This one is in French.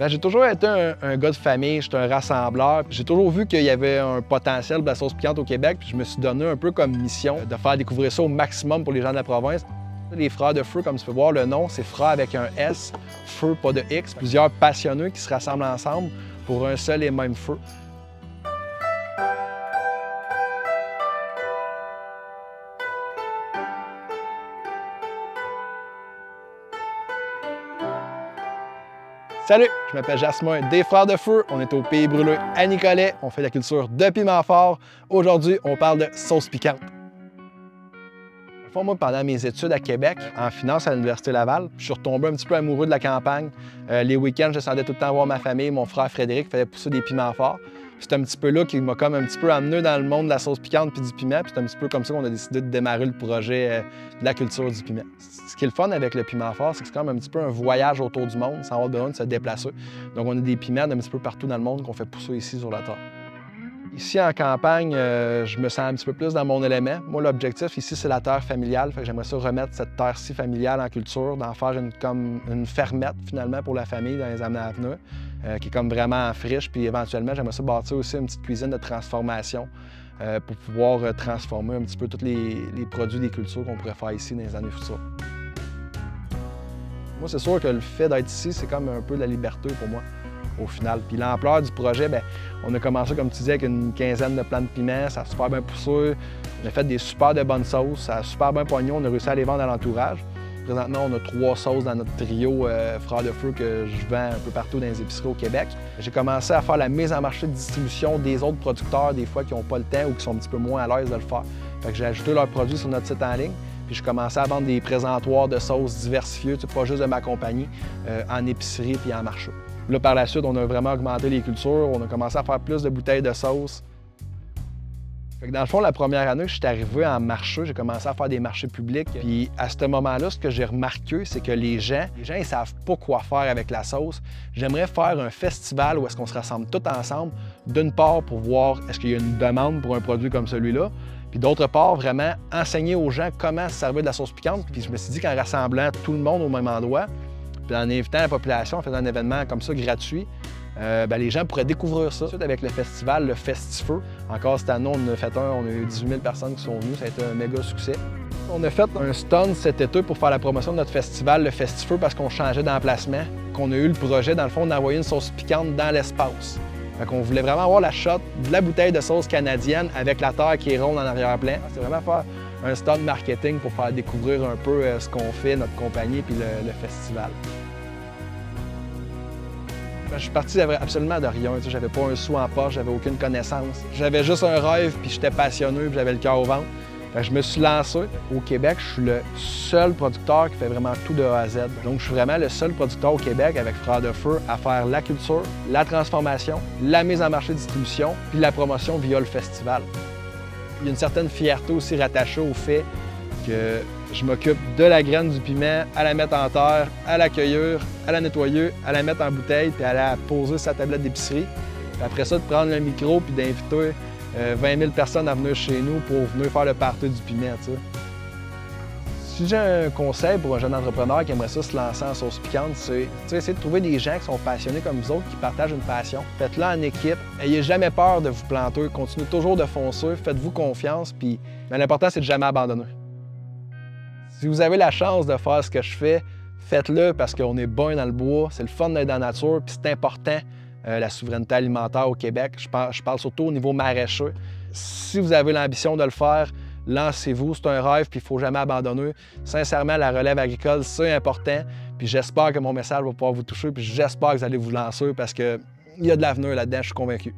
J'ai toujours été un gars de famille, j'étais un rassembleur. J'ai toujours vu qu'il y avait un potentiel de la sauce piquante au Québec, puis je me suis donné un peu comme mission de faire découvrir ça au maximum pour les gens de la province. Les Frères de Feu, comme tu peux voir, le nom, c'est Frères avec un S, Feu, pas de X. Plusieurs passionnés qui se rassemblent ensemble pour un seul et même feu. Salut, je m'appelle Jasmin des Frères de Feu. On est au Pays Brûlé à Nicolet. On fait la culture de piment fort. Aujourd'hui, on parle de sauce piquante. Moi, pendant mes études à Québec, en finance à l'Université Laval, je suis retombé un petit peu amoureux de la campagne. Les week-ends, je descendais tout le temps voir ma famille. Mon frère Frédéric faisait pousser des piments forts. C'est un petit peu là qui m'a comme un petit peu amené dans le monde de la sauce piquante puis du piment. Puis c'est un petit peu comme ça qu'on a décidé de démarrer le projet de la culture du piment. Ce qui est le fun avec le piment fort, c'est que c'est quand même un petit peu un voyage autour du monde sans avoir besoin de se déplacer. Donc on a des piments d'un petit peu partout dans le monde qu'on fait pousser ici sur la terre. Ici, en campagne, je me sens un petit peu plus dans mon élément. Moi, l'objectif ici, c'est la terre familiale. Fait que j'aimerais ça remettre cette terre-ci familiale en culture, d'en faire comme une fermette, finalement, pour la famille dans les années à venir, qui est comme vraiment en friche. Puis éventuellement, j'aimerais ça bâtir aussi une petite cuisine de transformation pour pouvoir transformer un petit peu tous les produits des cultures qu'on pourrait faire ici dans les années futures. Moi, c'est sûr que le fait d'être ici, c'est comme un peu de la liberté pour moi. Au final. Puis l'ampleur du projet, on a commencé, comme tu disais, avec une quinzaine de plants de piment, ça a super bien poussé. On a fait des super de bonnes sauces, ça a super bien pogné, on a réussi à les vendre à l'entourage. Présentement, on a 3 sauces dans notre trio Frères de Feu que je vends un peu partout dans les épiceries au Québec. J'ai commencé à faire la mise en marché de distribution des autres producteurs, des fois qui n'ont pas le temps ou qui sont un petit peu moins à l'aise de le faire. Fait que j'ai ajouté leurs produits sur notre site en ligne. Puis je commençais à vendre des présentoirs de sauces diversifiées, pas juste de ma compagnie, en épicerie puis en marché. Là, par la suite, on a vraiment augmenté les cultures, on a commencé à faire plus de bouteilles de sauce. Fait que dans le fond, la première année que je suis arrivé en marché, j'ai commencé à faire des marchés publics. Puis à ce moment-là, ce que j'ai remarqué, c'est que les gens, ils savent pas quoi faire avec la sauce. J'aimerais faire un festival où est-ce qu'on se rassemble tous ensemble, d'une part pour voir est-ce qu'il y a une demande pour un produit comme celui-là, puis d'autre part, vraiment enseigner aux gens comment se servir de la sauce piquante. Puis je me suis dit qu'en rassemblant tout le monde au même endroit, puis en invitant la population, en faisant un événement comme ça gratuit, les gens pourraient découvrir ça. Ensuite, avec le festival, le Festifeu, encore cette année, on a fait on a eu 18 000 personnes qui sont venues, ça a été un méga succès. On a fait un stand cet été pour faire la promotion de notre festival, le Festifeu, parce qu'on changeait d'emplacement, qu'on a eu le projet, dans le fond, d'envoyer une sauce piquante dans l'espace. Fait qu'on voulait vraiment avoir la shot de la bouteille de sauce canadienne avec la terre qui est ronde en arrière-plan. C'est vraiment faire un stand marketing pour faire découvrir un peu ce qu'on fait, notre compagnie, puis le festival. Je suis parti absolument de rien. J'avais pas un sou en poche, j'avais aucune connaissance. J'avais juste un rêve, puis j'étais passionné, puis j'avais le cœur au ventre. Je me suis lancé. Au Québec, je suis le seul producteur qui fait vraiment tout de A à Z. Donc, je suis vraiment le seul producteur au Québec avec Frères de Feu à faire la culture, la transformation, la mise en marché de distribution, puis la promotion via le festival. Il y a une certaine fierté aussi rattachée au fait que je m'occupe de la graine du piment, à la mettre en terre, à la cueillir, à la nettoyer, à la mettre en bouteille, puis à la poser sur sa tablette d'épicerie. Après ça, de prendre le micro puis d'inviter 20 000 personnes à venir chez nous pour venir faire le party du piment. T'sais. Si j'ai un conseil pour un jeune entrepreneur qui aimerait ça se lancer en sauce piquante, c'est essayer de trouver des gens qui sont passionnés comme vous autres, qui partagent une passion. Faites-le en équipe. N'ayez jamais peur de vous planter. Continuez toujours de foncer. Faites-vous confiance. Puis l'important, c'est de jamais abandonner. Si vous avez la chance de faire ce que je fais, faites-le parce qu'on est bon dans le bois, c'est le fun d'être dans la nature, puis c'est important, la souveraineté alimentaire au Québec. Je parle surtout au niveau maraîcher. Si vous avez l'ambition de le faire, lancez-vous, c'est un rêve, puis il ne faut jamais abandonner. Sincèrement, la relève agricole, c'est important, puis j'espère que mon message va pouvoir vous toucher, puis j'espère que vous allez vous lancer parce qu'il y a de l'avenir là-dedans, je suis convaincu.